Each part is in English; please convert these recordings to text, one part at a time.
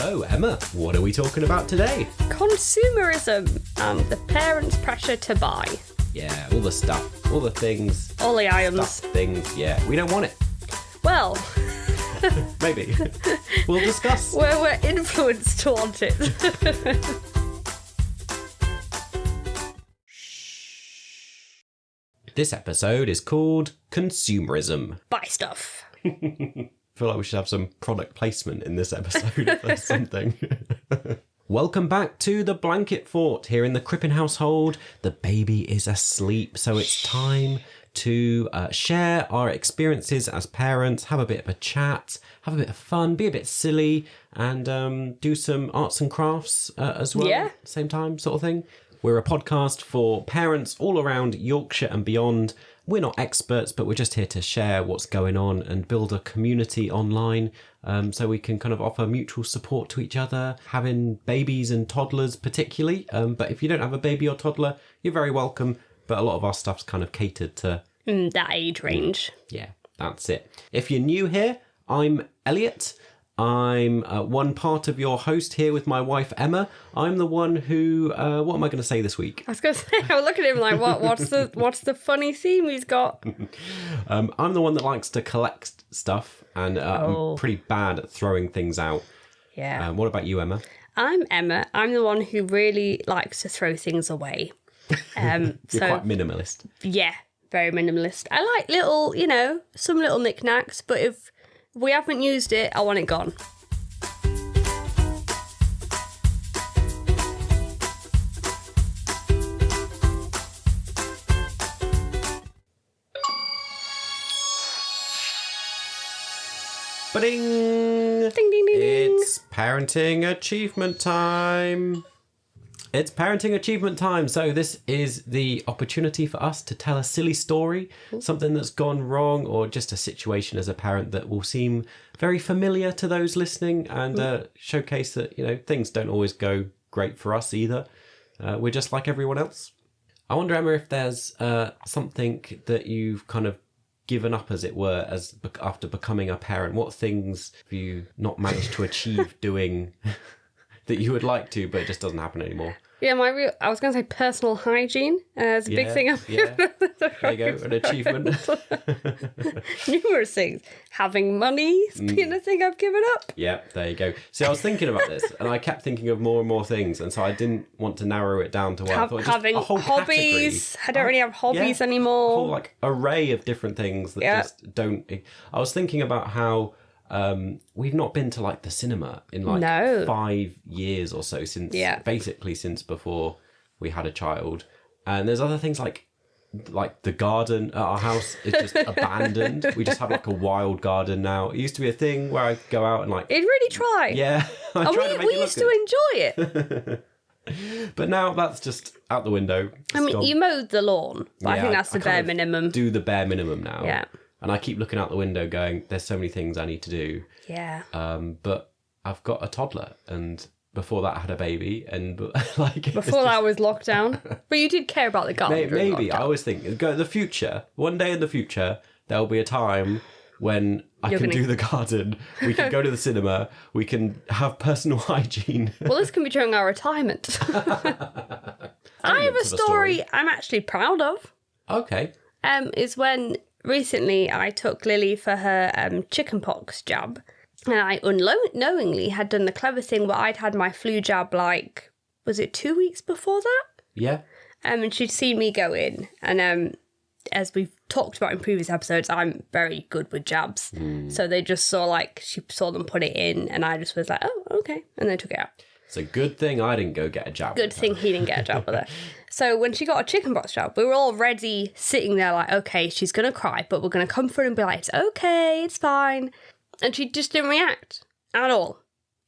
So, Emma, what are we talking about today? Consumerism and the parents' pressure to buy. Yeah, all the stuff, all the things. All the items. Stuff, things, yeah. We don't want it. Well, maybe. We'll discuss. We're influenced to want it. This episode is called Consumerism. Buy stuff. I feel like we should have some product placement in this episode if there's something. Welcome back to the Blanket Fort. Here in the Crippen household, the baby is asleep, so it's time to share our experiences as parents, have a bit of a chat, have a bit of fun, be a bit silly, and do some arts and crafts as well. Yeah. Same time sort of thing. We're a podcast for parents all around Yorkshire and beyond. We're not experts, but we're just here to share what's going on and build a community online so we can kind of offer mutual support to each other, having babies and toddlers particularly. But if you don't have a baby or toddler, you're very welcome. But a lot of our stuff's kind of catered to that age range. Yeah, that's it. If you're new here, I'm Elliot. I'm one part of your host here with my wife, Emma. I'm the one who, what am I going to say this week? I was going to say, I was looking at him like, what's the funny theme he's got? I'm the one that likes to collect stuff, and I'm pretty bad at throwing things out. Yeah. What about you, Emma? I'm Emma. I'm the one who really likes to throw things away. You're quite minimalist. Yeah, very minimalist. I like little, some little knickknacks, but if we haven't used it, I want it gone. Ba-ding! Ding, ding, ding, ding. It's parenting achievement time. It's parenting achievement time. So this is the opportunity for us to tell a silly story, something that's gone wrong, or just a situation as a parent that will seem very familiar to those listening, and showcase that, things don't always go great for us either. We're just like everyone else. I wonder, Emma, if there's something that you've kind of given up, as it were, after becoming a parent. What things have you not managed to achieve doing that you would like to, but it just doesn't happen anymore? Yeah, I was going to say personal hygiene is a big thing. Yeah. There you go, an achievement. Numerous things. Having money is being a thing I've given up. Yeah, there you go. See, I was thinking about this, and I kept thinking of more and more things, and so I didn't want to narrow it down to one. I thought just having a whole hobbies. category. I don't really have hobbies anymore. A whole array of different things that just don't. I was thinking about how we've not been to the cinema in 5 years or so since before we had a child, and there's other things like the garden at our house is just abandoned. We just have a wild garden now. It used to be a thing where I'd go out and You'd really try. Yeah, we used to enjoy it. But now that's just out the window. You mowed the lawn, but I think that's the bare minimum. Do the bare minimum now. Yeah. And I keep looking out the window going, there's so many things I need to do. Yeah. But I've got a toddler, and before that I had a baby, and before that was lockdown. But you did care about the garden. Maybe. I always think, the future, one day in the future, there'll be a time when I can do the garden, we can go to the cinema, we can have personal hygiene. Well, this can be during our retirement. I have a story I'm actually proud of. Okay. Is when recently I took Lily for her chickenpox jab, and I unknowingly had done the clever thing where I'd had my flu jab was it 2 weeks before that? Yeah. And she'd seen me go in, and as we've talked about in previous episodes, I'm very good with jabs. So they just saw she saw them put it in, and I just was like, oh, okay, and they took it out. It's a good thing I didn't go get a jab. Good thing he didn't get a jab with her. So when she got a chickenpox jab, we were already sitting there okay, she's going to cry, but we're going to comfort her and be like, it's okay, it's fine. And she just didn't react at all.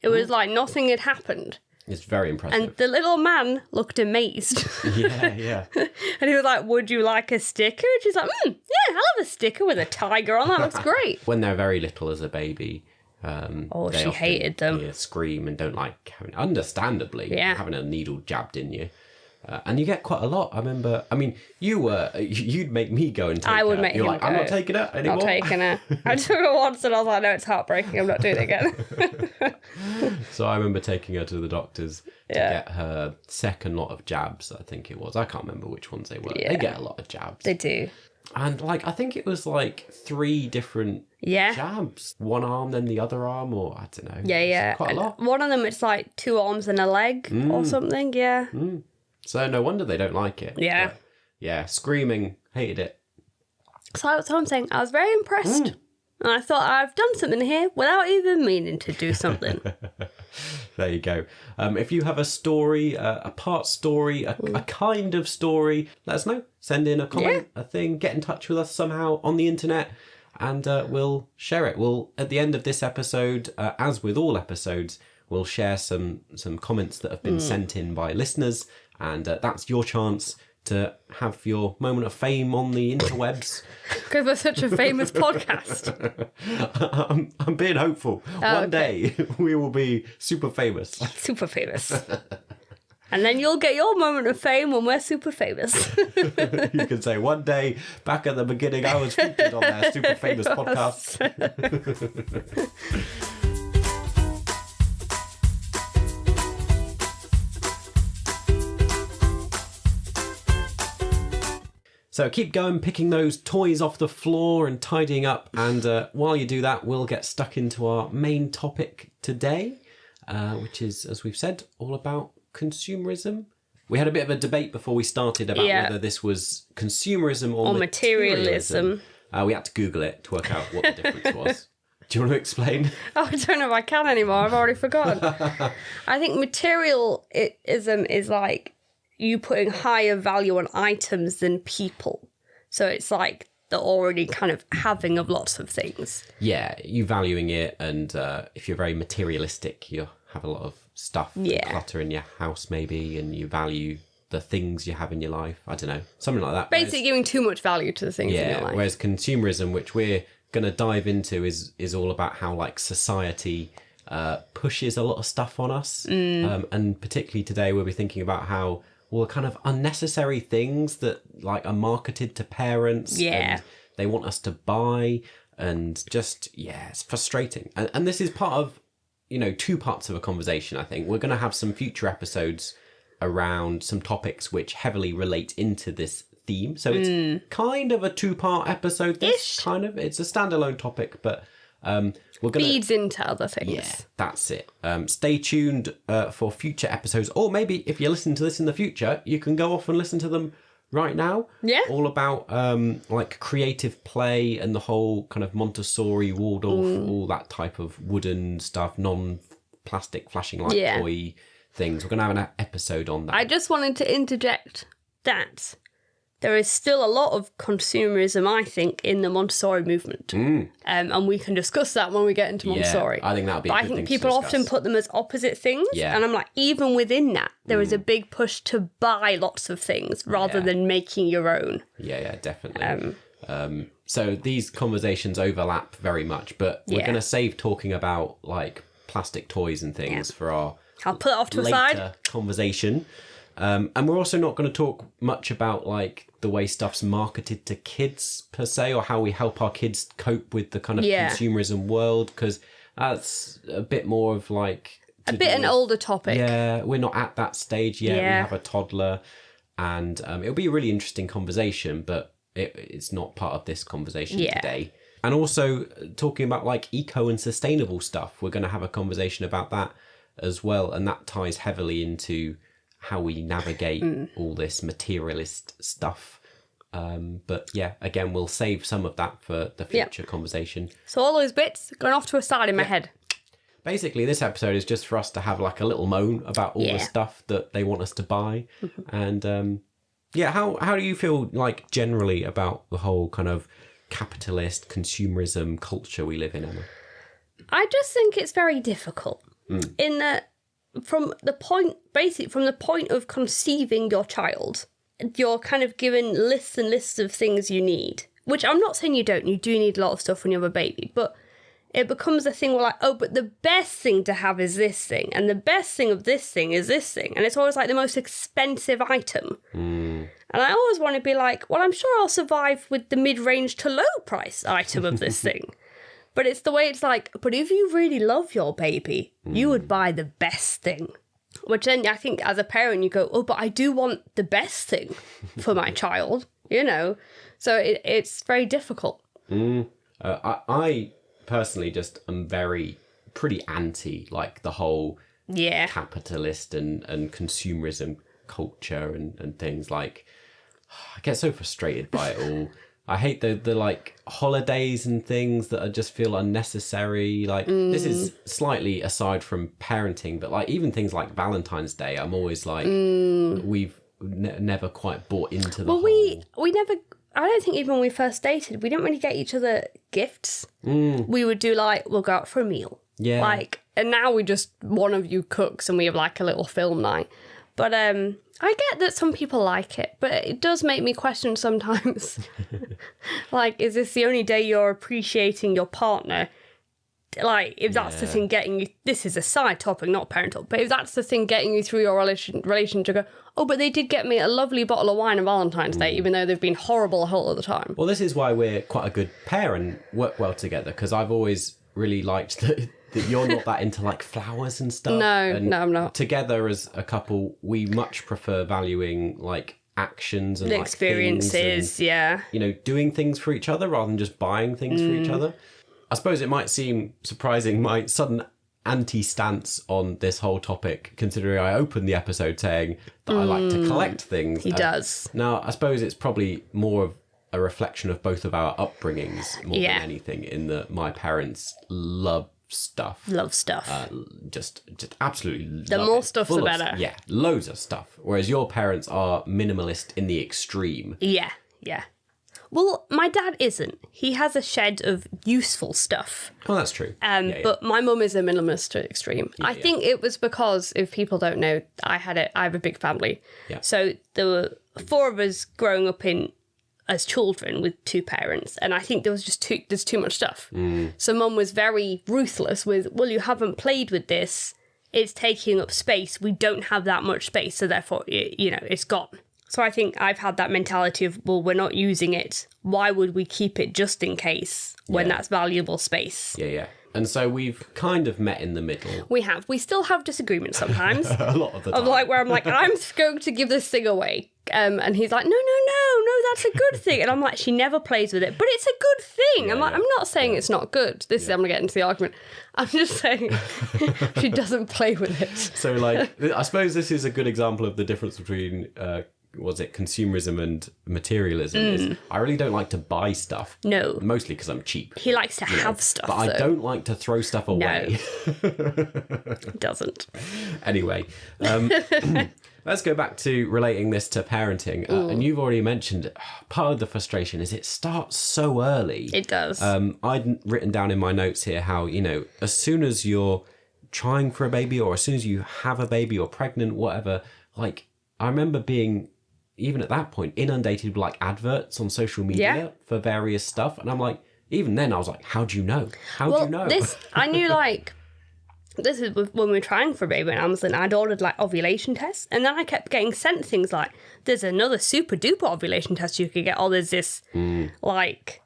It was like nothing had happened. It's very impressive. And the little man looked amazed. Yeah. And he was like, would you like a sticker? And she's like, yeah, I'll have a sticker with a tiger on. That looks great. When they're very little as a baby, she hated them. Scream and don't like having, understandably, having a needle jabbed in you. And you get quite a lot. I remember, you'd make me go and take I would her. make You're him like, go. I'm not taking it anymore. Not taking it. I took it once and I was like, no, it's heartbreaking. I'm not doing it again. So I remember taking her to the doctors to get her second lot of jabs, I think it was. I can't remember which ones they were. Yeah. They get a lot of jabs. They do. And I think it was 3 different jabs. One arm, then the other arm, or I don't know. Yeah. It's quite a lot. One of them, it's 2 arms and a leg or something. Yeah. So no wonder they don't like it. Yeah. But, yeah, screaming, hated it. So that's what I'm saying. I was very impressed. And I thought, I've done something here without even meaning to do something. There you go. If you have a story, a part story, a kind of story, let us know. Send in a comment, a thing, get in touch with us somehow on the internet, and we'll share it. We'll, at the end of this episode, as with all episodes, we'll share some comments that have been sent in by listeners, and that's your chance to have your moment of fame on the interwebs. Because we're such a famous podcast. I'm being hopeful. One day we will be super famous. Super famous. And then you'll get your moment of fame when we're super famous. You can say, one day, back at the beginning, I was featured on their super famous podcast. So keep going, picking those toys off the floor and tidying up. And while you do that, we'll get stuck into our main topic today, which is, as we've said, all about consumerism. We had a bit of a debate before we started about whether this was consumerism or materialism. We had to Google it to work out what the difference was. Do you want to explain? Oh, I don't know if I can anymore. I've already forgotten. I think materialism is you putting higher value on items than people. So it's the already kind of having of lots of things. Yeah, you valuing it, and if you're very materialistic, you have a lot of stuff and clutter in your house maybe, and you value the things you have in your life. I don't know, something like that. Basically giving too much value to the things in your life. Whereas consumerism, which we're going to dive into, is all about how society pushes a lot of stuff on us. And particularly today we'll be thinking about how all the kind of unnecessary things that are marketed to parents and they want us to buy, and just it's frustrating. And this is part of 2 parts of a conversation. I think we're going to have some future episodes around some topics which heavily relate into this theme, so it's kind of a 2-part episode. It's a standalone topic, but we're gonna feeds into other things. Yeah, that's it. Stay tuned for future episodes, or maybe if you're listening to this in the future, you can go off and listen to them right now. Yeah, all about creative play and the whole kind of Montessori, Waldorf, all that type of wooden stuff, non-plastic flashing light toy things. We're gonna have an episode on that. I just wanted to interject that there is still a lot of consumerism, I think, in the Montessori movement. And we can discuss that when we get into Montessori. I think that would be a good thing to discuss. People often put them as opposite things. Yeah. And I'm like, even within that, there is a big push to buy lots of things rather than making your own. Yeah, definitely. So these conversations overlap very much, but we're going to save talking about plastic toys and things for our I'll put it off to a side conversation. And we're also not going to talk much about the way stuff's marketed to kids per se, or how we help our kids cope with the kind of consumerism world, because that's a bit more of an older topic. Yeah, we're not at that stage yet. We have a toddler, and it'll be a really interesting conversation, but it's not part of this conversation today. And also talking about eco and sustainable stuff, we're going to have a conversation about that as well, and that ties heavily into how we navigate all this materialist stuff. But again, we'll save some of that for the future conversation. So all those bits going off to a side in my head. Basically, this episode is just for us to have a little moan about all the stuff that they want us to buy. And how do you feel generally about the whole kind of capitalist consumerism culture we live in, Emma? I just think it's very difficult in that from the point of conceiving your child, you're kind of given lists and lists of things you need, which I'm not saying you don't. You do need a lot of stuff when you have a baby, but it becomes a thing where like, oh, but the best thing to have is this thing, and the best thing of this thing is this thing, and it's always like the most expensive item. And I always want to be like, well, I'm sure I'll survive with the mid-range to low-price item of this thing. But it's the way it's like, but if you really love your baby, you would buy the best thing. Which then I think as a parent you go, oh, but I do want the best thing for my child, you know? So it's very difficult. I personally just am pretty anti, like, the whole capitalist and consumerism culture and things. Like, I get so frustrated by it all. I hate the like holidays and things that just feel unnecessary. Like, this is slightly aside from parenting, but like even things like Valentine's Day, I'm always like, we've never quite bought into the whole... we never... I don't think even when we first dated, we didn't really get each other gifts. We would do like, we'll go out for a meal. Yeah. Like, and now we just, one of you cooks and we have like a little film night. But I get that some people like it, but it does make me question sometimes. Like, is this the only day you're appreciating your partner? Like, if that's the thing getting you... This is a side topic, not parental. But if that's the thing getting you through your relationship, go, oh, but they did get me a lovely bottle of wine on Valentine's Day, even though they've been horrible the whole of the time. Well, this is why we're quite a good pair and work well together, because I've always really liked that you're not that into, like, flowers and stuff. No, I'm not. Together as a couple, we much prefer valuing, like, actions and, the like, experiences, and, you know, doing things for each other rather than just buying things for each other. I suppose it might seem surprising, my sudden anti-stance on this whole topic, considering I opened the episode saying that I like to collect things. He does. Now, I suppose it's probably more of a reflection of both of our upbringings more than anything, in that my parents love stuff. Just absolutely the more stuff, the better. Yeah, loads of stuff. Whereas your parents are minimalist in the extreme. Yeah. Well, my dad isn't. He has a shed of useful stuff. Oh, that's true. But my mum is a minimalist to extreme. I think it was because, if people don't know, I have a big family. Yeah. So there were 4 of us growing up as children with 2 parents, and I think there's too much stuff. So mum was very ruthless with, well, you haven't played with this. It's taking up space. We don't have that much space, so therefore, you know, it's gone. So I think I've had that mentality of, well, we're not using it. Why would we keep it just in case when that's valuable space? Yeah. And so we've kind of met in the middle. We have. We still have disagreements sometimes. A lot of the time. Of like, where I'm like, I'm going to give this thing away. And he's like, no, that's a good thing. And I'm like, she never plays with it, but it's a good thing. I'm like, I'm not saying it's not good. I'm going to get into the argument. I'm just saying she doesn't play with it. So, like, I suppose this is a good example of the difference between... consumerism and materialism is I really don't like to buy stuff. No. Mostly because I'm cheap. He likes to have stuff. But I don't like to throw stuff away. No. He doesn't. Anyway, let's go back to relating this to parenting. And you've already mentioned part of the frustration is it starts so early. It does. I'd written down in my notes here how, you know, as soon as you're trying for a baby or as soon as you have a baby or pregnant, whatever, like, I remember being... even at that point, inundated with like adverts on social media for various stuff. And I'm like, even then I was like, how do you know? How do you know? I knew like, this is when we were trying for a baby on Amazon, I'd ordered like ovulation tests. And then I kept getting sent things like, there's another super duper ovulation test you could get. Or there's this like,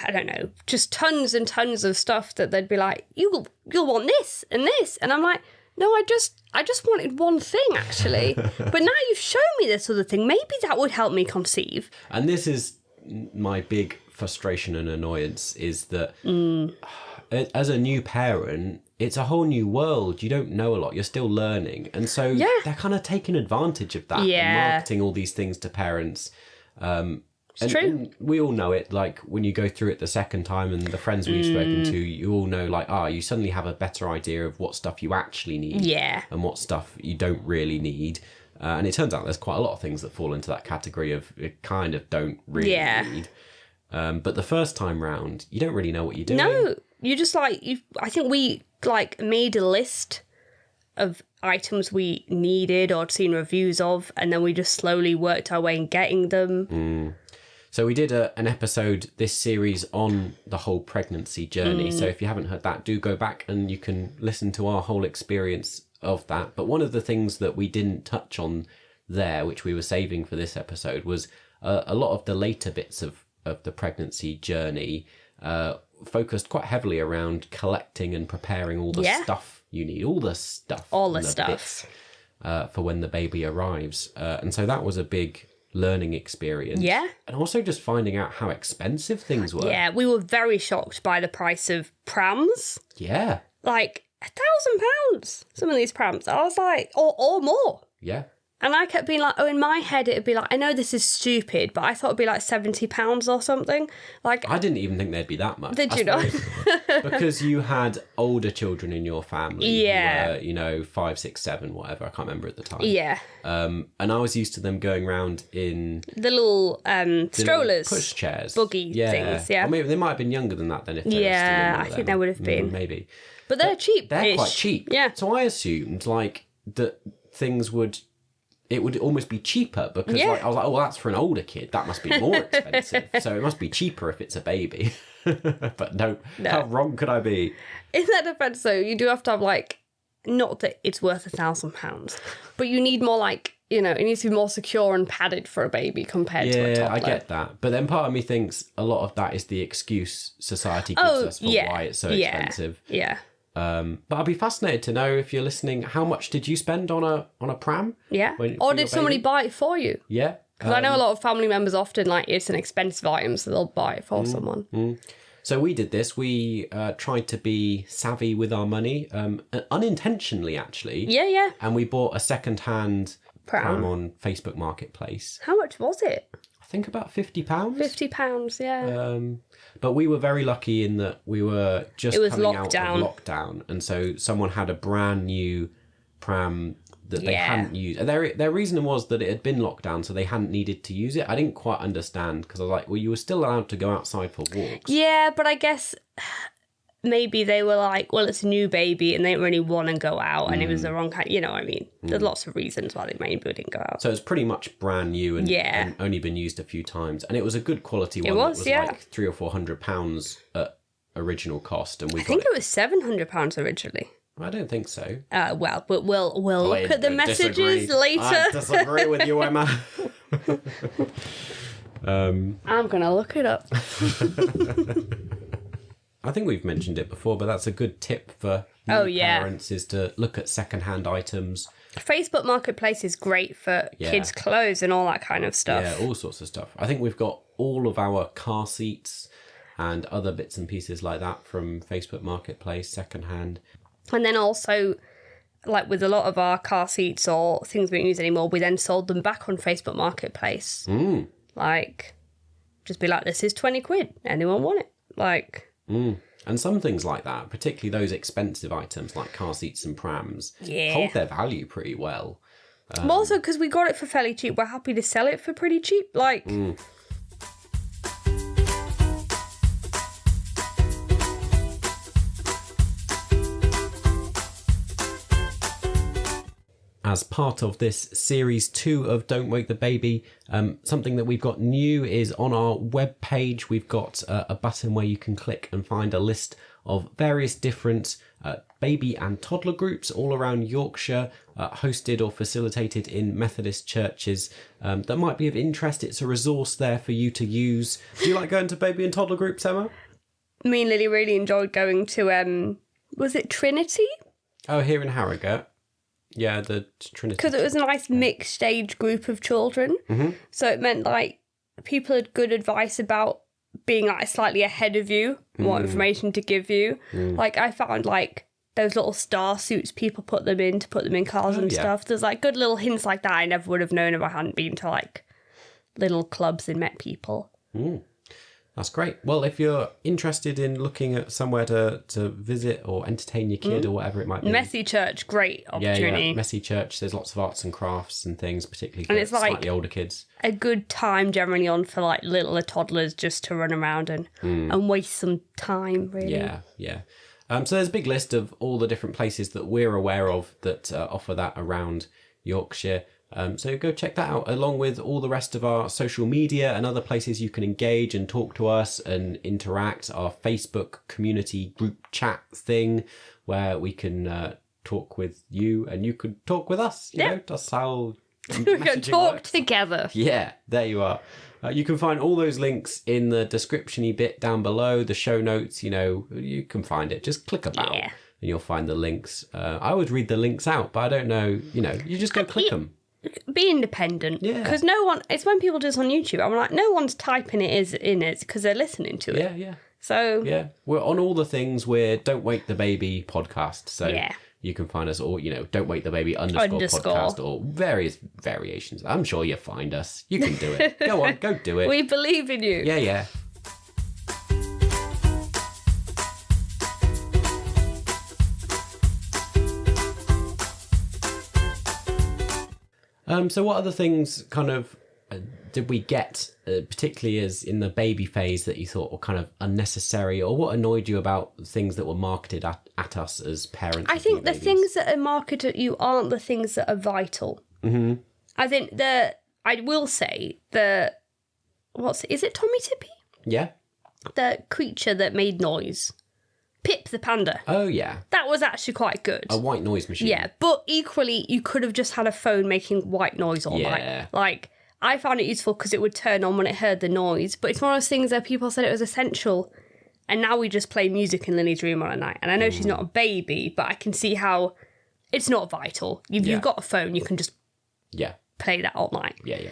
I don't know, just tons and tons of stuff that they'd be like, you'll want this and this. And I'm like, no, I just wanted one thing, actually. But now you've shown me this other thing. Maybe that would help me conceive. And this is my big frustration and annoyance, is that as a new parent, it's a whole new world. You don't know a lot. You're still learning. And so they're kind of taking advantage of that and marketing all these things to parents. It's true. And we all know it, like, when you go through it the second time and the friends we've spoken to, you all know, like, you suddenly have a better idea of what stuff you actually need and what stuff you don't really need. And it turns out there's quite a lot of things that fall into that category of you kind of don't really need. But the first time round, you don't really know what you're doing. No, you just, like, I think we, like, made a list of items we needed or seen reviews of, and then we just slowly worked our way in getting them. So we did an episode, this series, on the whole pregnancy journey. So if you haven't heard that, do go back and you can listen to our whole experience of that. But one of the things that we didn't touch on there, which we were saving for this episode, was a lot of the later bits of the pregnancy journey focused quite heavily around collecting and preparing all the stuff you need, all the stuff. Bits, for when the baby arrives. And so that was a big learning experience. Yeah. And also just finding out how expensive things were. Yeah, we were very shocked by the price of prams. Yeah. Like £1,000, some of these prams. I was like, or more. Yeah. And I kept being like, in my head it'd be like, I know this is stupid, but I thought it'd be like £70 or something. Like, I didn't even think there'd be that much. Did you not? Because you had older children in your family. Yeah. Who were, 5, 6, 7, whatever. I can't remember at the time. Yeah. And I was used to them going around in the little strollers, push chairs, buggy things. Yeah. Or maybe they might have been younger than that. Then if they were still in one of them. I think they would have been. Maybe. But they're cheap. They're quite cheap. Yeah. So I assumed that things would. It would almost be cheaper because I was like, oh, well, that's for an older kid. That must be more expensive. So it must be cheaper if it's a baby. But no, how wrong could I be? In that defense, though, you do have to have not that it's worth £1,000, but you need more it needs to be more secure and padded for a baby compared to a toddler. Yeah, I get that. But then part of me thinks a lot of that is the excuse society gives us for why it's so expensive. Yeah. But I'd be fascinated to know, if you're listening, how much did you spend on a pram? Yeah. Or did somebody buy it for you? Yeah. Because I know a lot of family members often, it's an expensive item, so they'll buy it for someone. So we did this. We tried to be savvy with our money, unintentionally, actually. Yeah, yeah. And we bought a second-hand pram on Facebook Marketplace. How much was it? I think about £50. £50, yeah. But we were very lucky in that we were just coming out of lockdown. And so someone had a brand new pram that they hadn't used. And their reason was that it had been locked down, so they hadn't needed to use it. I didn't quite understand, because I was like, well, you were still allowed to go outside for walks. Yeah, but I guess maybe they were like, well, it's a new baby and they didn't really want to go out and it was the wrong kind, what I mean? There's lots of reasons why they maybe didn't go out. So it's pretty much brand new and only been used a few times. And it was a good quality one. It was like £300 or £400 at original cost. And I think it was £700 originally. I don't think so. Well, but we'll look at the messages later. I disagree with you, Emma. I'm going to look it up. I think we've mentioned it before, but that's a good tip for parents, is to look at second-hand items. Facebook Marketplace is great for kids' clothes and all that kind of stuff. Yeah, all sorts of stuff. I think we've got all of our car seats and other bits and pieces like that from Facebook Marketplace, second-hand. And then also, with a lot of our car seats or things we don't use anymore, we then sold them back on Facebook Marketplace. Just be like, this is 20 quid. Anyone want it? And some things like that, particularly those expensive items like car seats and prams, hold their value pretty well. Also, because we got it for fairly cheap, we're happy to sell it for pretty cheap. As part of this series 2 of Don't Wake the Baby, something that we've got new is on our webpage. We've got a button where you can click and find a list of various different baby and toddler groups all around Yorkshire, hosted or facilitated in Methodist churches that might be of interest. It's a resource there for you to use. Do you like going to baby and toddler groups, Emma? Me and Lily really enjoyed going to, was it Trinity? Oh, here in Harrogate. Yeah, the Trinity. Because it was a nice mixed age group of children. Mm-hmm. So it meant people had good advice about being slightly ahead of you, what information to give you. I found those little star suits people put them in cars and stuff. There's good little hints like that I never would have known if I hadn't been to little clubs and met people. That's great. Well, if you're interested in looking at somewhere to visit or entertain your kid or whatever it might be. Messy Church, great opportunity. Yeah, Messy Church. There's lots of arts and crafts and things, particularly for slightly older kids. A good time generally on for littler toddlers just to run around and waste some time, really. Yeah. So there's a big list of all the different places that we're aware of that offer that around Yorkshire. So go check that out, along with all the rest of our social media and other places you can engage and talk to us and interact. Our Facebook community group chat thing, where we can talk with you and you could talk with us. You know, that's how we can talk works. together. Yeah, there you are. You can find all those links in the description-y bit down below, the show notes, you can find it. Just click about and you'll find the links. I always read the links out, but I don't know, you just go click them. Be independent. Yeah. Because no one, it's when people do this on YouTube, I'm like, no one's typing it in it because they're listening to it. Yeah. So. Yeah. We're on all the things. We're Don't Wake the Baby podcast. So you can find us all, Don't Wake the Baby _ podcast or various variations. I'm sure you'll find us. You can do it. Go on, go do it. We believe in you. Yeah. So what other things kind of did we get, particularly as in the baby phase, that you thought were kind of unnecessary, or what annoyed you about things that were marketed at us as parents? I think the things that are marketed at you aren't the things that are vital. Mm-hmm. I think I will say is it Tommy Tippy? Yeah. The creature that made noise. Pip the panda. Oh, yeah. That was actually quite good. A white noise machine. Yeah, but equally, you could have just had a phone making white noise all night. Like, I found it useful because it would turn on when it heard the noise, but it's one of those things that people said it was essential, and now we just play music in Lily's room on a night. And I know she's not a baby, but I can see how it's not vital. You've got a phone, you can just play that all night. Yeah.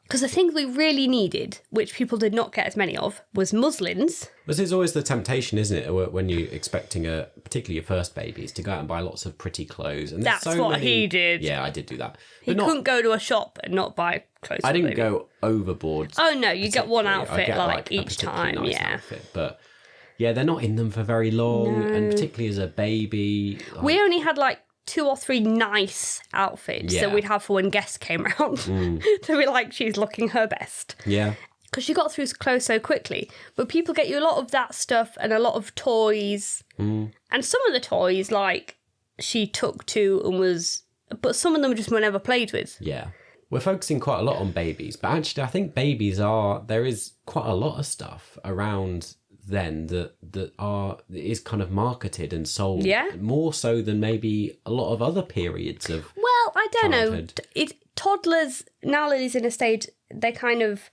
Because the things we really needed, which people did not get as many of, was muslins. This is always the temptation, isn't it, when you're expecting particularly your first babies, to go out and buy lots of pretty clothes. And that's what he did. Yeah, I did do that. He couldn't go to a shop and not buy clothes. I didn't go overboard. Oh no, you get one outfit each time. Nice outfit, but yeah, they're not in them for very long, and particularly as a baby. We only had 2 or 3 nice outfits that we'd have for when guests came round. So we're she's looking her best. Yeah. Because she got through clothes so quickly. But people get you a lot of that stuff and a lot of toys. And some of the toys, she took to and but some of them just were never played with. Yeah. We're focusing quite a lot on babies, but actually I think there is quite a lot of stuff around then that is kind of marketed and sold more so than maybe a lot of other periods of I don't childhood. know. Toddlers, now Lily's in a stage, they kind of,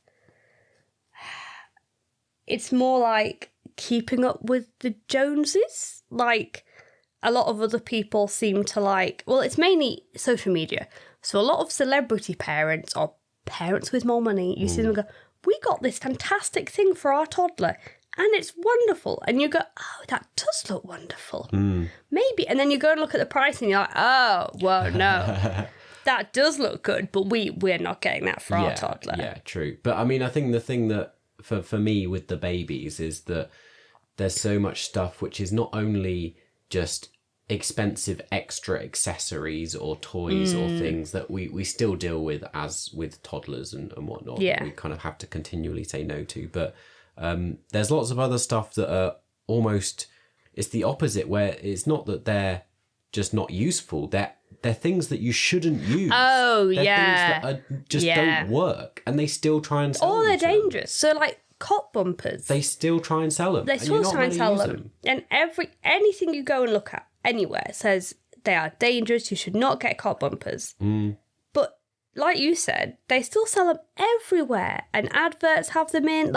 it's more like keeping up with the Joneses. A lot of other people seem to it's mainly social media. So a lot of celebrity parents or parents with more money, you see them go, we got this fantastic thing for our toddler. And it's wonderful. And you go, oh, that does look wonderful. Maybe. And then you go and look at the price and you're like, oh, well, no. That does look good, but we're not getting that for our toddler. Yeah, true. But I mean, I think the thing that, for me with the babies, is that there's so much stuff which is not only just expensive extra accessories or toys or things that we still deal with as with toddlers and whatnot. Yeah. We kind of have to continually say no to. But there's lots of other stuff that are almost, it's the opposite, where it's not that they're just not useful, they're things that you shouldn't use. Oh, they're things that just don't work, and they still try and sell them. They're dangerous. So cot bumpers. They still try and sell them. They still try and sell them. And anything you go and look at anywhere says they are dangerous, you should not get cot bumpers. But like you said, they still sell them everywhere, and adverts have them in.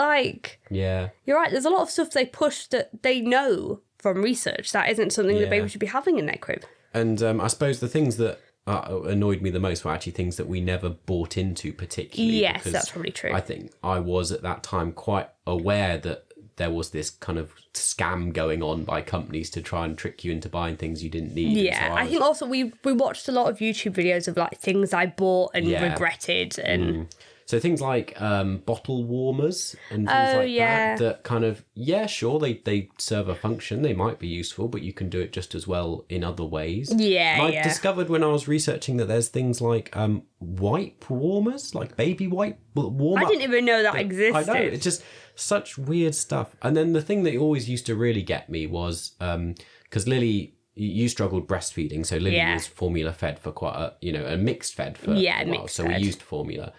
Yeah, you're right, there's a lot of stuff they push that they know from research that isn't something that babies should be having in their crib. And I suppose the things that annoyed me the most were actually things that we never bought into particularly. Yes, that's probably true. I think I was at that time quite aware that there was this kind of scam going on by companies to try and trick you into buying things you didn't need. Yeah, so I think also we watched a lot of YouTube videos of things I bought and regretted, and so things like bottle warmers and things that kind of, sure, they serve a function, they might be useful, but you can do it just as well in other ways. And I discovered when I was researching that there's things like wipe warmers, like baby wipe warmer. I didn't even know that existed. I know, it's just such weird stuff. And then the thing that always used to really get me was because Lily you struggled breastfeeding, so Lily was formula fed for quite a mixed fed for a while. Mixed So fed. we used formula,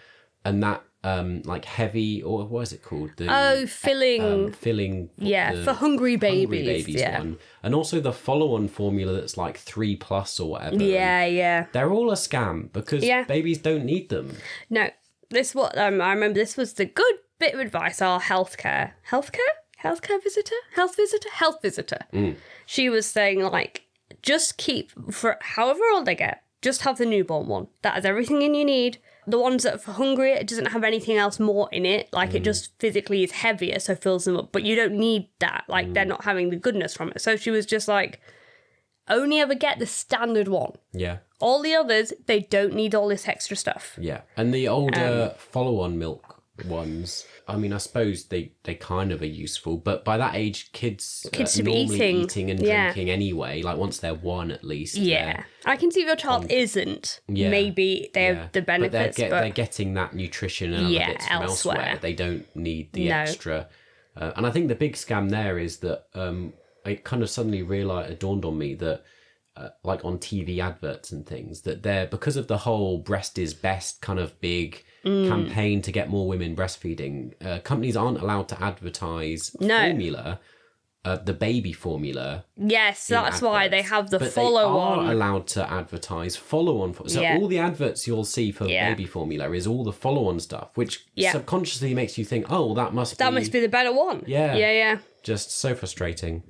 and that like heavy, or what is it called? Filling. Filling. For hungry babies. One, and also the follow-on formula that's like 3+ or whatever. Yeah. They're all a scam because babies don't need them. No, this what I remember. This was the good bit of advice our health visitor. She was saying, like, just keep, for however old they get, just have the newborn one. That has everything in you need. The ones that are for hungry, it doesn't have anything else more in it. Like, it just physically is heavier, so fills them up. But you don't need that. Like, they're not having the goodness from it. So she was just like, only ever get the standard one. Yeah. All the others, they don't need all this extra stuff. Yeah. And the older follow-on milk ones, I mean, I suppose they kind of are useful, but by that age, kids should be normally eating and drinking anyway, like once they're one at least. Yeah. I can see if your child isn't. Yeah. Maybe they have the benefits, but they're getting that nutrition and other bits from elsewhere. They don't need the extra. And I think the big scam there is that it kind of suddenly dawned on me that like on TV adverts and things, that they're, because of the whole breast is best kind of big campaign to get more women breastfeeding, companies aren't allowed to advertise formula, the baby formula. Yes, that's why they have the follow-on. They are allowed to advertise follow-on. So all the adverts you'll see for baby formula is all the follow-on stuff, which subconsciously makes you think, oh, that must be the better one. Yeah. Just so frustrating.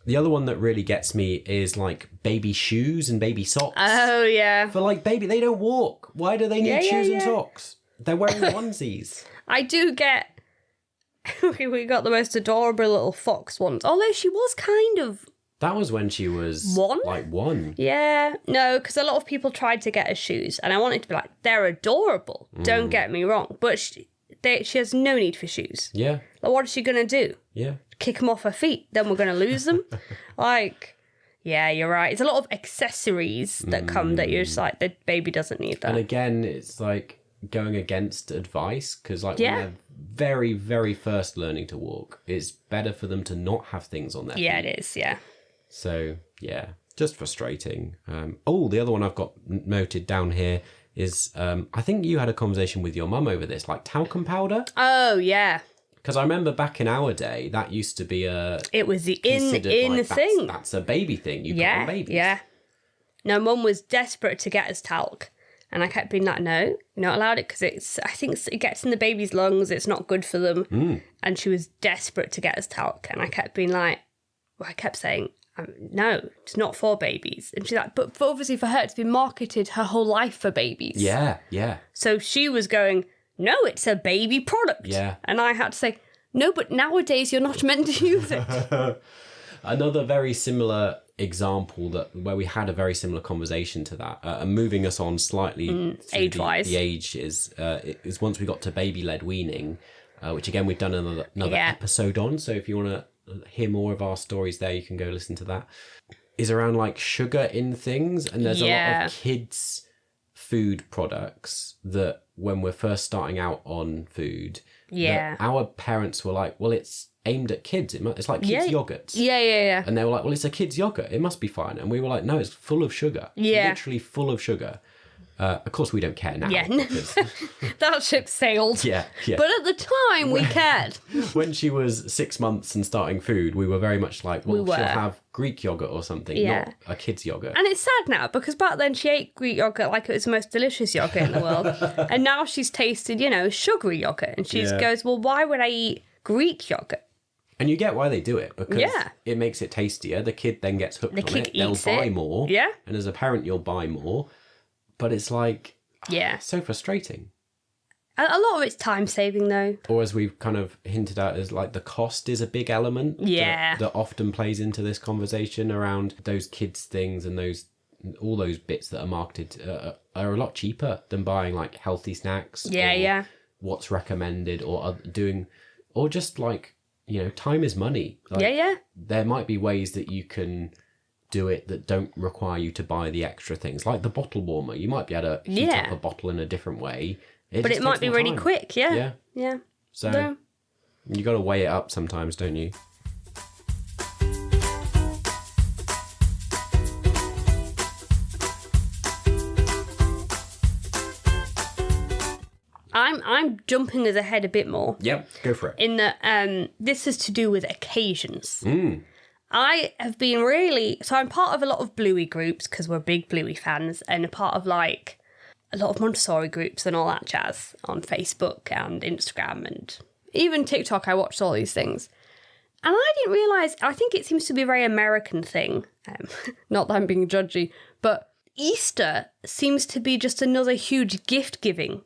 The other one that really gets me is like baby shoes and baby socks. Oh, yeah. For like baby, they don't walk. Why do they need shoes and socks? They're wearing onesies. I do get... we got the most adorable little fox once. Although she was kind of... That was when she was... one. Yeah. No, because a lot of people tried to get her shoes. And I wanted to be like, they're adorable. Don't get me wrong. But she has no need for shoes. Yeah. Like, what is she going to do? Yeah. Kick them off her feet, then we're going to lose them. Like, yeah, you're right. It's a lot of accessories that come that you're just like, the baby doesn't need that. And again, it's like going against advice, because like when they're very, very first learning to walk, it's better for them to not have things on their feet. Yeah, it is, yeah. So, yeah, just frustrating. The other one I've got noted down here is, I think you had a conversation with your mum over this, like talcum powder. Oh, yeah. Because I remember back in our day, that used to be it was the in thing. That's a baby thing. You put on babies. Yeah. No, Mum was desperate to get us talc. And I kept being like, no, you're not allowed it because I think it gets in the baby's lungs. It's not good for them. And she was desperate to get us talc. And I kept being like, I kept saying, no, it's not for babies. And she's like, but obviously for her, it's been marketed her whole life for babies. Yeah. So she was going, no, it's a baby product. Yeah. And I had to say, no, but nowadays you're not meant to use it. Another very similar example where we had a very similar conversation to that, and moving us on slightly age-wise. The age is once we got to baby-led weaning, which again we've done another episode on. So if you want to hear more of our stories there, you can go listen to that. Is around like sugar in things, and there's a lot of kids' food products that when we're first starting out on food, our parents were like, well, it's aimed at kids. It's like kids' yogurts. Yeah. And they were like, well, it's a kid's yogurt. It must be fine. And we were like, no, it's full of sugar. Yeah. Literally full of sugar. Of course, we don't care now. Yeah. Because... that ship sailed. Yeah. But at the time, we cared. When she was 6 months and starting food, we were very much like, well, she'll have Greek yogurt or something, not a kid's yogurt. And it's sad now, because back then she ate Greek yogurt like it was the most delicious yogurt in the world. And now she's tasted, sugary yogurt. And she goes, well, why would I eat Greek yogurt? And you get why they do it, because it makes it tastier. The kid then gets hooked on it. They'll buy more. Yeah. And as a parent, you'll buy more. But it's like, so frustrating. A lot of it's time saving, though. Or as we've kind of hinted at, is like the cost is a big element. That often plays into this conversation around those kids things, and all those bits that are marketed are a lot cheaper than buying like healthy snacks. Or what's recommended, or just like, time is money. Like, there might be ways that you can do it that don't require you to buy the extra things, like the bottle warmer. You might be able to heat up a bottle in a different way. But it might be really quick, Yeah. So you got to weigh it up sometimes, don't you? I'm jumping us ahead a bit more. Yep, go for it. In that this is to do with occasions. Mm. I have been so I'm part of a lot of Bluey groups because we're big Bluey fans, and a part of like a lot of Montessori groups and all that jazz on Facebook and Instagram and even TikTok. I watched all these things. And I didn't realise, I think it seems to be a very American thing. Not that I'm being judgy, but Easter seems to be just another huge gift-giving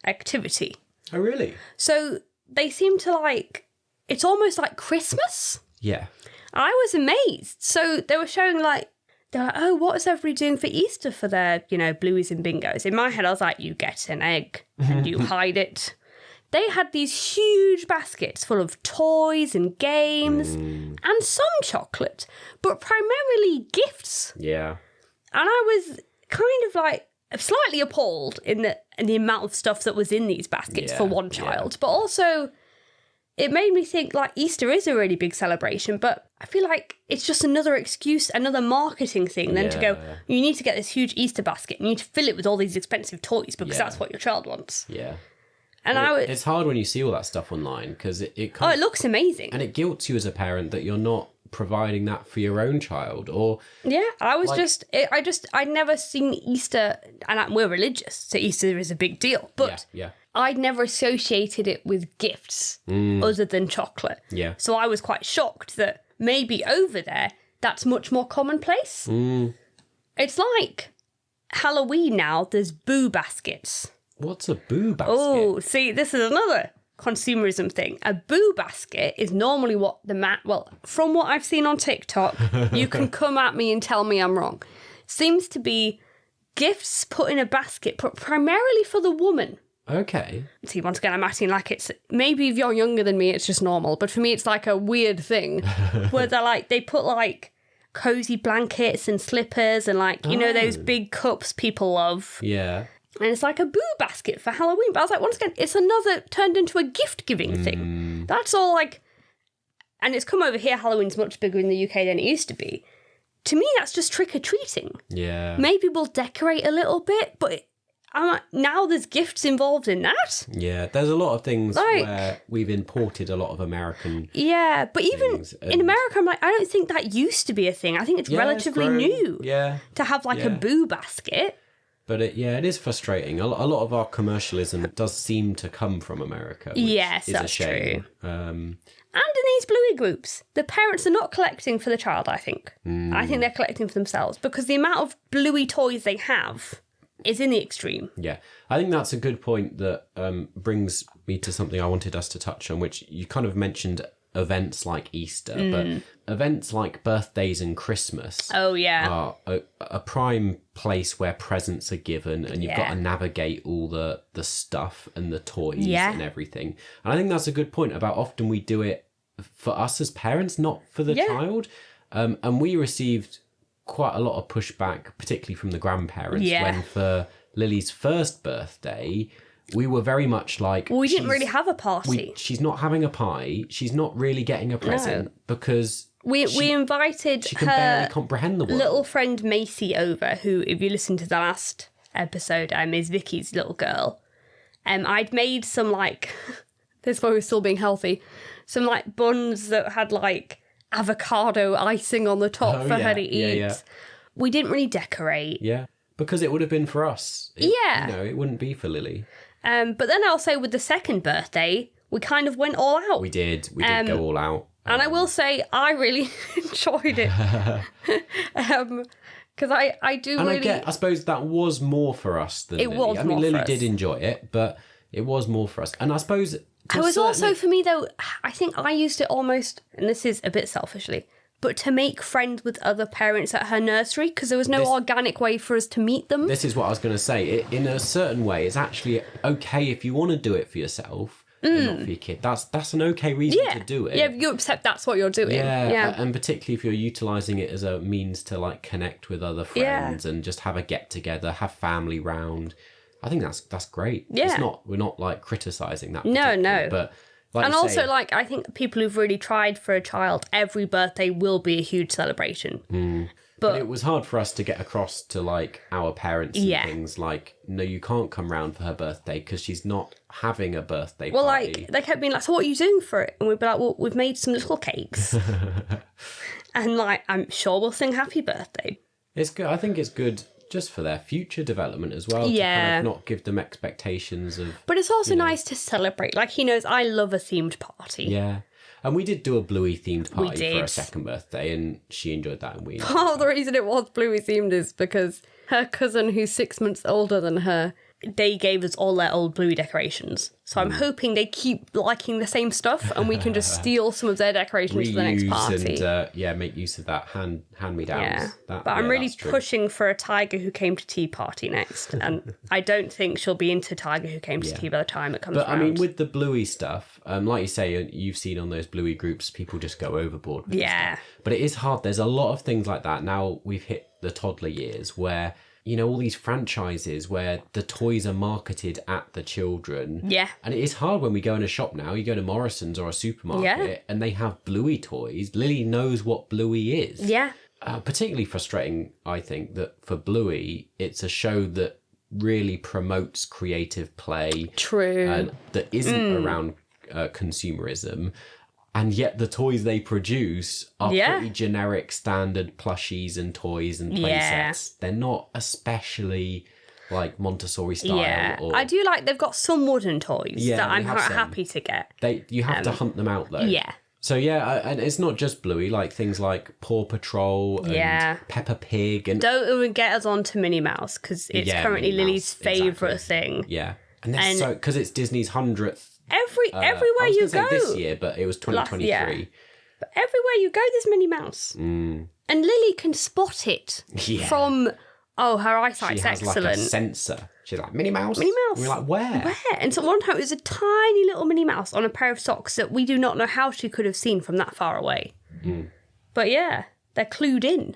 activity. Oh, really? So they seem to like, it's almost like Christmas. Yeah. I was amazed. So they were showing like, they're like, oh, what is everybody doing for Easter for their, Blueys and Bingos? In my head, I was like, you get an egg and you hide it. They had these huge baskets full of toys and games and some chocolate, but primarily gifts. Yeah. And I was kind of like slightly appalled in the amount of stuff that was in these baskets for one child. But also, it made me think like Easter is a really big celebration, but I feel like it's just another excuse, another marketing thing than to go, you need to get this huge Easter basket and you need to fill it with all these expensive toys because that's what your child wants. Yeah. And it's hard when you see all that stuff online because it it looks amazing. And it guilts you as a parent that you're not providing that for your own child. Or I was I'd never seen Easter, and we're religious, so Easter is a big deal, but I'd never associated it with gifts other than chocolate. Yeah. So I was quite shocked that maybe over there that's much more commonplace. It's like Halloween now, there's boo baskets. What's a boo basket? Oh, see, this is another consumerism thing. A boo basket is normally what from what I've seen on TikTok, you can come at me and tell me I'm wrong, seems to be gifts put in a basket, but primarily for the woman. Okay. See, once again, I'm acting like it's, maybe if you're younger than me, it's just normal, but for me, it's like a weird thing where they put like cozy blankets and slippers and like, those big cups people love. Yeah. And it's like a boo basket for Halloween. But I was like, once again, it's another turned into a gift-giving thing. That's all like... And it's come over here, Halloween's much bigger in the UK than it used to be. To me, that's just trick-or-treating. Yeah. Maybe we'll decorate a little bit, but now there's gifts involved in that. Yeah, there's a lot of things where we've imported a lot of American... Yeah, but even in America, I'm like, I don't think that used to be a thing. I think it's relatively new to have like a boo basket. But it is frustrating. A lot of our commercialism does seem to come from America. Which is that's a shame. true. And in these Bluey groups, the parents are not collecting for the child, I think. I think they're collecting for themselves because the amount of Bluey toys they have is in the extreme. Yeah, I think that's a good point that brings me to something I wanted us to touch on, which you kind of mentioned events like Easter, but events like birthdays and Christmas are a prime place where presents are given and you've got to navigate all the stuff and the toys and everything. And I think that's a good point about often we do it for us as parents, not for the child. And we received quite a lot of pushback, particularly from the grandparents, when for Lily's first birthday... We were very much like... We didn't really have a party. She's not having a pie. She's not really getting a present because... We invited she can barely comprehend the world. Little friend Macy over, who, if you listen to the last episode, is Vicky's little girl. I'd made some, like... this one was still being healthy. Some, like, buns that had, like, avocado icing on the top for her to eat. Yeah. We didn't really decorate. Yeah, because it would have been for us. It wouldn't be for Lily. But then I'll say with the second birthday, we kind of went all out. We did go all out. And I will say I really enjoyed it. Because I do really... I suppose that was more for us than Lily. Was more Lily for us. did enjoy it, but it was more for us. And I suppose... I was also, for me though, I think I used it almost, and this is a bit selfishly, but to make friends with other parents at her nursery, because there was no organic way for us to meet them. This is what I was going to say. In a certain way, it's actually okay if you want to do it for yourself and not for your kid. That's an okay reason to do it. Yeah, you accept that's what you're doing. Yeah, and particularly if you're utilising it as a means to like connect with other friends and just have a get-together, have family round. I think that's great. Yeah. We're not like criticising that. No. But... and also, like, I think people who've really tried for a child, every birthday will be a huge celebration. But it was hard for us to get across to like our parents and Yeah. things like, no, you can't come round for her birthday because she's not having a birthday Well, party. like, they kept being like, so what are you doing for it? And we'd be like, well, we've made some little cakes. And like, I'm sure we'll sing happy birthday. It's good. I think it's good just for their future development as well. Yeah. To kind of not give them expectations of... But it's also nice to celebrate. Like, he knows I love a themed party. Yeah. And we did do a Bluey themed party for her did. second birthday, and she enjoyed that, and we... Part of the reason it was Bluey themed is because her cousin, who's 6 months older than her, they gave us all their old Bluey decorations. So I'm hoping they keep liking the same stuff and we can just steal some of their decorations for the next party. And make use of that hand-me-downs. Yeah, That, but I'm really that's true. pushing for a Tiger Who Came to Tea party next. And I don't think she'll be into Tiger Who Came to Tea by the time it comes But around. I mean, with the Bluey stuff, like you say, you've seen on those Bluey groups, people just go overboard with this stuff. But it is hard. There's a lot of things like that. Now we've hit the toddler years where, you know, all these franchises where the toys are marketed at the children. Yeah. And it is hard when we go in a shop now. You go to Morrison's or a supermarket and they have Bluey toys. Lily knows what Bluey is. Yeah. Particularly frustrating, I think, that for Bluey, it's a show that really promotes creative play. True. And that isn't around consumerism. And yet the toys they produce are pretty generic, standard plushies and toys and play sets. They're not especially like Montessori style. Yeah, or... I do like they've got some wooden toys that I'm they have some. happy to get. You have to hunt them out though. Yeah. So and it's not just Bluey, like things like Paw Patrol and Peppa Pig. And don't even get us on to Minnie Mouse because it's currently Minnie Lily's Mouse, favourite thing. Yeah. And so, because it's Disney's 100th. Everywhere I was you gonna go. say this year, but it was 2023. But everywhere you go, there's Minnie Mouse. And Lily can spot it from, her eyesight's She has excellent. like a sensor. She's like, Minnie Mouse? Minnie Mouse. And we're like, where? And so one time it was a tiny little Minnie Mouse on a pair of socks that we do not know how she could have seen from that far away. But yeah, they're clued in.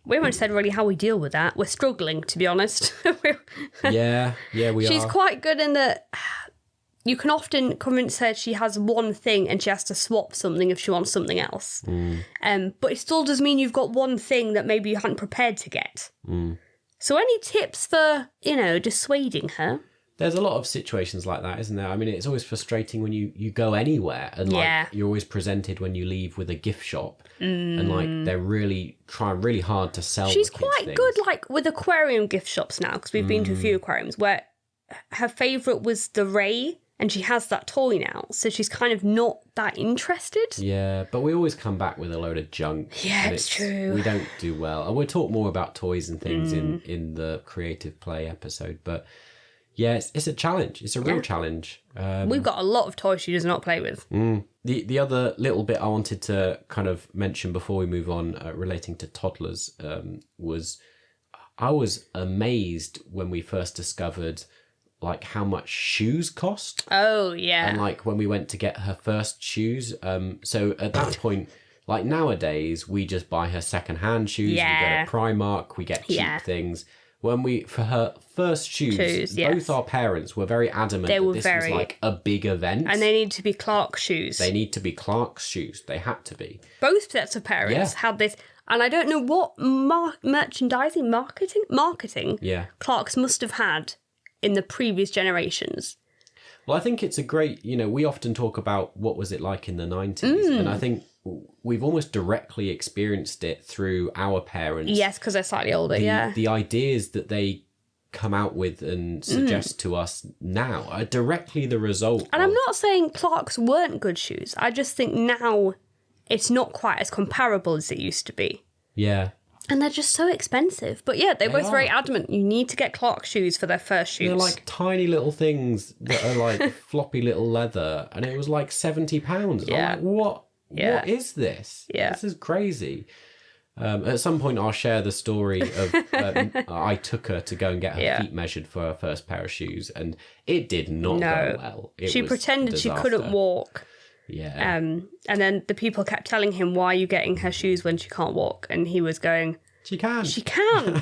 We haven't said really how we deal with that. We're struggling, to be honest. we are. She's quite good in that you can often convince her she has one thing and she has to swap something if she wants something else. But it still does mean you've got one thing that maybe you hadn't prepared to get. So any tips for, dissuading her? There's a lot of situations like that, isn't there? I mean, it's always frustrating when you go anywhere and like you're always presented when you leave with a gift shop and like they're really trying really hard to sell. She's the kids quite things. good like with aquarium gift shops now because we've been to a few aquariums where her favourite was the ray and she has that toy now. So she's kind of not that interested. Yeah, but we always come back with a load of junk. Yeah, and it's true. We don't do well. And we'll talk more about toys and things in the creative play episode. But yeah, it's a challenge. It's a real challenge. We've got a lot of toys she does not play with. The other little bit I wanted to kind of mention before we move on relating to toddlers was I was amazed when we first discovered like how much shoes cost. Oh, yeah. And like when we went to get her first shoes. So at that point, like nowadays, we just buy her secondhand shoes. Yeah. We go to Primark, we get cheap things. When for her first shoes, both our parents were very adamant that this was like a big event. And they need to be Clark's shoes. They need to be Clark's shoes. They had to be. Both sets of parents had this, and I don't know what marketing Clark's must have had in the previous generations. Well, I think it's a great, we often talk about what was it like in the 90s, and I think we've almost directly experienced it through our parents. Yes, because they're slightly older, The ideas that they come out with and suggest to us now are directly the result And I'm not saying Clark's weren't good shoes. I just think now it's not quite as comparable as it used to be. Yeah. And they're just so expensive. But yeah, they're both very adamant. You need to get Clark's shoes for their first shoes. They're like tiny little things that are like floppy little leather. And it was like £70. Yeah. I'm like, what? Yeah. What is this? Yeah. This is crazy. At some point, I'll share the story of I took her to go and get her feet measured for her first pair of shoes. And it did not go well. She pretended she couldn't walk. Yeah. And then the people kept telling him, why are you getting her shoes when she can't walk? And he was going, She can. She can.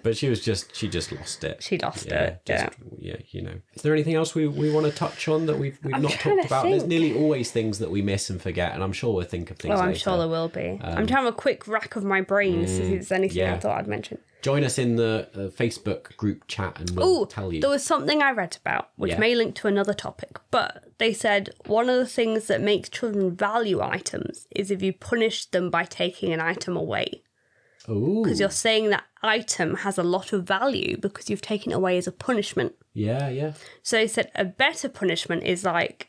But she just lost it. She lost it. Yeah. Yeah, you know. Is there anything else we want to touch on that we've not talked about? Think. There's nearly always things that we miss and forget, and I'm sure we'll think of things later. I'm sure there will be. I'm trying to have a quick rack of my brain to see if there's anything I thought I'd mention. Join us in the Facebook group chat and we'll tell you. There was something I read about, which may link to another topic, but they said one of the things that makes children value items is if you punish them by taking an item away. Because you're saying that item has a lot of value because you've taken it away as a punishment. Yeah. So they said a better punishment is like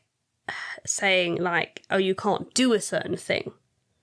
saying like, oh, you can't do a certain thing.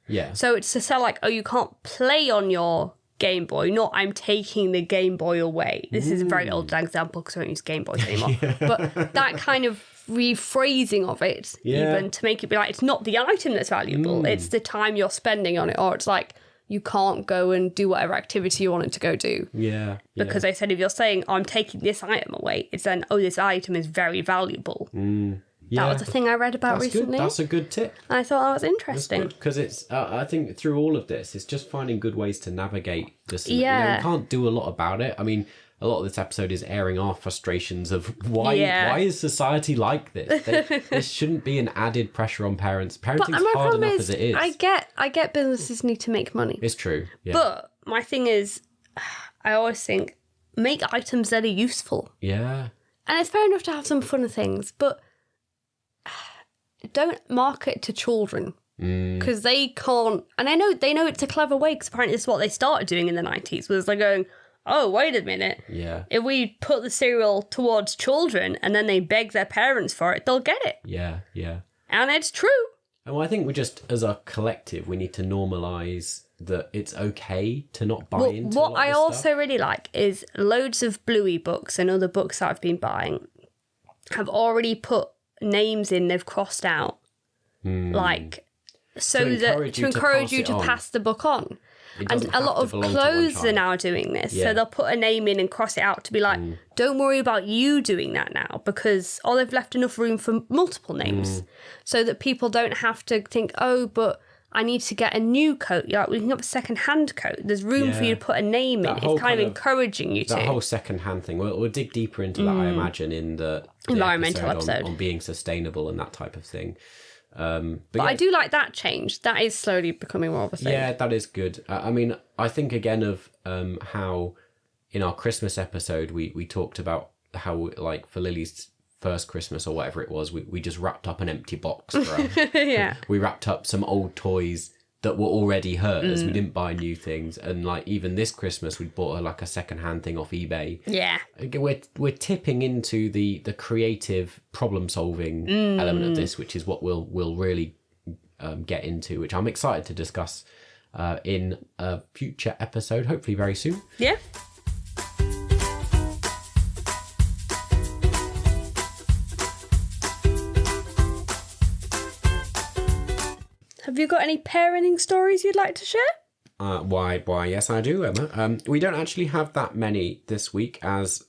Yeah. So it's to say like, oh, you can't play on your Game Boy, not I'm taking the Game Boy away. This is a very old example because I don't use Game Boys anymore. But that kind of rephrasing of it, even to make it be like, it's not the item that's valuable, it's the time you're spending on it, or it's like, you can't go and do whatever activity you wanted to go do. Yeah. Because they said if you're saying, I'm taking this item away, it's then, oh, this item is very valuable. That was a thing I read about recently. That's a good tip. And I thought that was interesting. Because it's, I think through all of this, it's just finding good ways to navigate this. Yeah. You know, we can't do a lot about it. I mean, a lot of this episode is airing our frustrations of why is society like this? There shouldn't be an added pressure on parents. Parenting's hard enough as it is. I get businesses need to make money. It's true. Yeah. But my thing is, I always think, make items that are useful. Yeah. And it's fair enough to have some fun things, but don't market to children. Because they can't, and they know it's a clever way, because apparently it's what they started doing in the 90s, was they're going, oh, wait a minute. Yeah. If we put the cereal towards children and then they beg their parents for it, they'll get it. Yeah. And it's true. And I think we just, as a collective, we need to normalise that it's okay to not buy into what a lot I of also stuff. really like is loads of Bluey books and other books that I've been buying have already put names in they've crossed out. Like, so to encourage you to pass the book on. And a lot of clothes are now doing this. So they'll put a name in and cross it out to be like, don't worry about you doing that now, because, or they've left enough room for multiple names so that people don't have to think, oh, but I need to get a new coat. You're like, we can have a second-hand coat. There's room for you to put a name in. It's kind of encouraging you to. That whole second-hand thing. We'll dig deeper into that, I imagine, in the environmental episode on being sustainable and that type of thing. But I do like that change. That is slowly becoming more of a thing. Yeah, that is good. I mean, I think again of how in our Christmas episode we talked about how, like, for Lily's first Christmas or whatever it was, we just wrapped up an empty box for her. Yeah. We wrapped up some old toys that were already hers. We didn't buy new things. And like even this Christmas, we bought her like a secondhand thing off eBay. Yeah. We're tipping into the creative problem solving element of this, which is what we'll really get into, which I'm excited to discuss in a future episode, hopefully very soon. Yeah. Have you got any parenting stories you'd like to share? Why, yes, I do, Emma. We don't actually have that many this week, as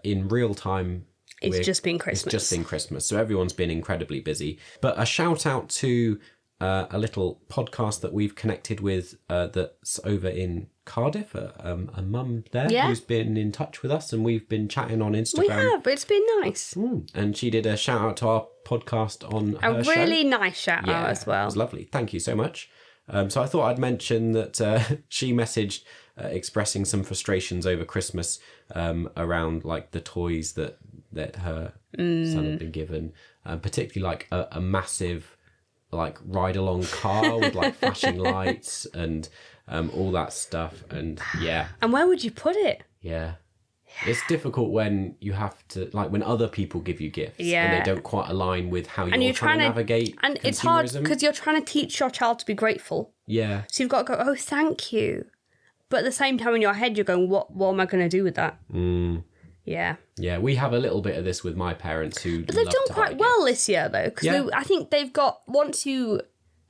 in real time. It's just been Christmas. It's just been Christmas, so everyone's been incredibly busy. But a shout out to a little podcast that we've connected with that's over in Cardiff, a mum there who's been in touch with us, and we've been chatting on Instagram. We have, it's been nice. And she did a shout out to our podcast on her show. A really nice shout out as well. It was lovely. Thank you so much. So I thought I'd mention that she messaged expressing some frustrations over Christmas around like the toys that her son had been given, particularly like a massive like ride along car with like flashing lights and all that stuff. And and where would you put it? It's difficult when you have to, like, when other people give you gifts and they don't quite align with how you're trying to navigate and consumerism. It's hard because you're trying to teach your child to be grateful. Yeah. So you've got to go, oh, thank you. But at the same time in your head, you're going, what am I going to do with that? Yeah. Yeah, we have a little bit of this with my parents who But they've done quite well this year, though, because I think they've got, once you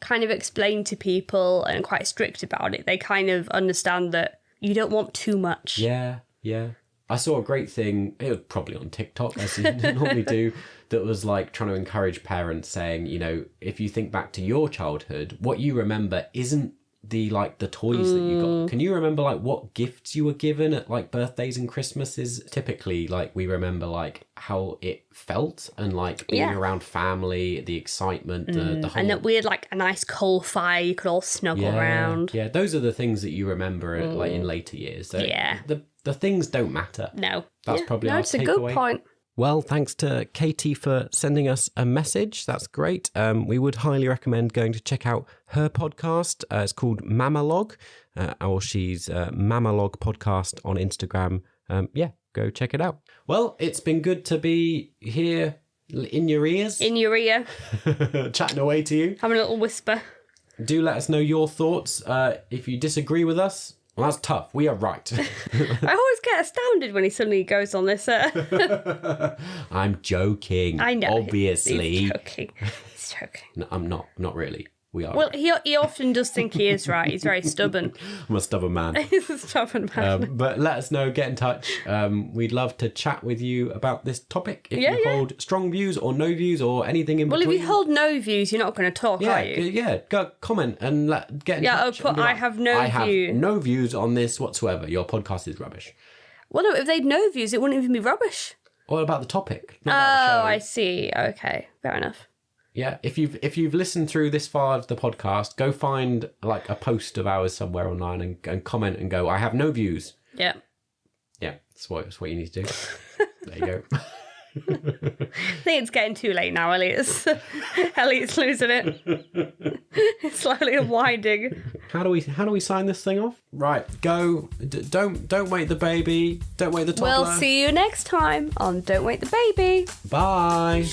kind of explain to people and are quite strict about it, they kind of understand that you don't want too much. Yeah. I saw a great thing, it was probably on TikTok, as you normally do, that was like trying to encourage parents saying, you know, if you think back to your childhood, what you remember isn't the toys that you got? Can you remember like what gifts you were given at like birthdays and Christmases? Typically, like we remember like how it felt and like being around family, the excitement, the whole... And that we had like a nice coal fire you could all snuggle around. Yeah, those are the things that you remember like in later years. So the things don't matter. No. That's probably our it's a good takeaway. point. Well, thanks to Katie for sending us a message. That's great. We would highly recommend going to check out her podcast. It's called Mamalog, or she's Mamalog Podcast on Instagram. Go check it out. Well, it's been good to be here in your ears. In your ear. Chatting away to you. Having a little whisper. Do let us know your thoughts. If you disagree with us, well, that's tough. We are right. I always get astounded when he suddenly goes on this. I'm joking. I know. Obviously. He's joking. He's joking. No, I'm not. Not really. We are. Well, he often does think he is right. He's very stubborn. I'm a stubborn man. He's a stubborn man. But let us know. Get in touch. We'd love to chat with you about this topic. If you hold strong views or no views or anything in between. Well, if you hold no views, you're not going to talk, are you? Yeah. Go comment and get in touch. Yeah, I have no view. I have no views on this whatsoever. Your podcast is rubbish. Well, no, if they'd no views, it wouldn't even be rubbish. What about the topic? Not about the show. I see. Okay, fair enough. Yeah, if you've listened through this far of the podcast, go find like a post of ours somewhere online and comment and go, I have no views. Yeah. Yeah, that's what you need to do. There you go. I think it's getting too late now, Elliot's losing it. It's slowly unwinding. How do we sign this thing off? Right, go. Don't wait the baby. Don't wait the toddler. We'll see you next time on Don't Wake the Baby. Bye.